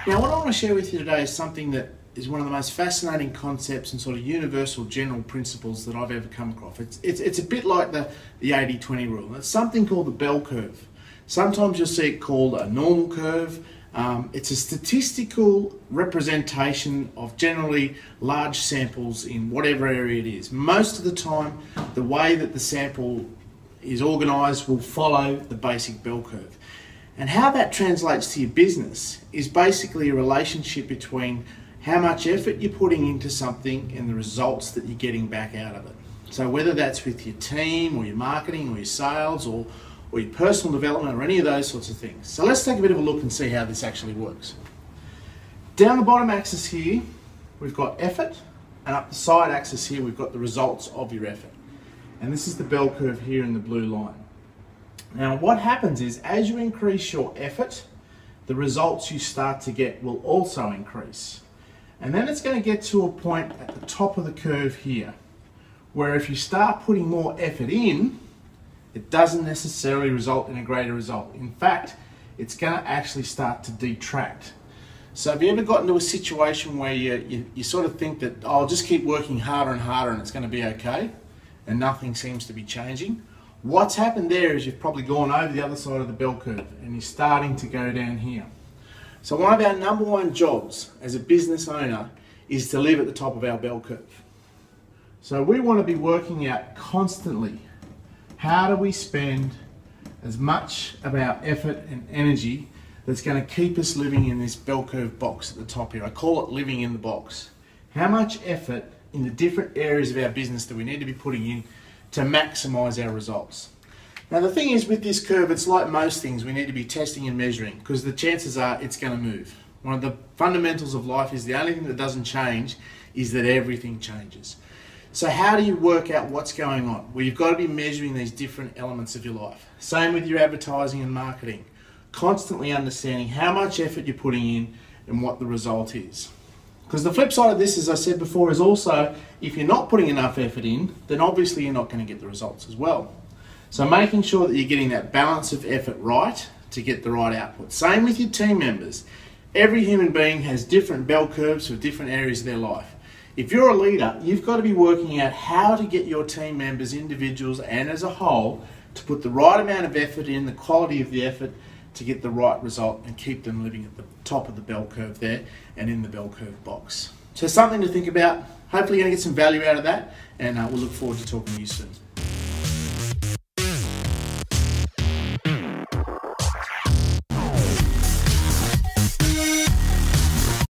Now, what I want to share with you today is something that is one of the most fascinating concepts and sort of universal general principles that I've ever come across. It's a bit like the 80-20 rule. It's something called the bell curve. Sometimes you'll see it called a normal curve. It's a statistical representation of generally large samples in whatever area it is. Most of the time, the way that the sample is organised will follow the basic bell curve. And how that translates to your business is basically a relationship between how much effort you're putting into something and the results that you're getting back out of it. So whether that's with your team or your marketing or your sales or your personal development or any of those sorts of things. So let's take a bit of a look and see how this actually works. Down the bottom axis here, we've got effort, and up the side axis here, we've got the results of your effort. And this is the bell curve here in the blue line. Now what happens is, as you increase your effort, the results you start to get will also increase. And then it's going to get to a point at the top of the curve here, where if you start putting more effort in, it doesn't necessarily result in a greater result. In fact, it's going to actually start to detract. So have you ever got into a situation where you sort of think that, oh, I'll just keep working harder and harder and it's going to be okay, and nothing seems to be changing? What's happened there is you've probably gone over the other side of the bell curve and you're starting to go down here. So one of our number one jobs as a business owner is to live at the top of our bell curve. So we want to be working out constantly, how do we spend as much of our effort and energy that's going to keep us living in this bell curve box at the top here. I call it living in the box. How much effort in the different areas of our business do we need to be putting in to maximize our results? Now the thing is, with this curve, it's like most things, we need to be testing and measuring, because the chances are it's going to move. One of the fundamentals of life is the only thing that doesn't change is that everything changes. So how do you work out what's going on? Well, you've got to be measuring these different elements of your life. Same with your advertising and marketing. Constantly understanding how much effort you're putting in and what the result is. Because the flip side of this, as I said before, is also, if you're not putting enough effort in, then obviously you're not going to get the results as well. So making sure that you're getting that balance of effort right to get the right output. Same with your team members. Every human being has different bell curves for different areas of their life. If you're a leader, you've got to be working out how to get your team members, individuals, and as a whole, to put the right amount of effort in, the quality of the effort, to get the right result and keep them living at the top of the bell curve there and in the bell curve box. So something to think about. Hopefully you're going to get some value out of that, and we'll look forward to talking to you soon.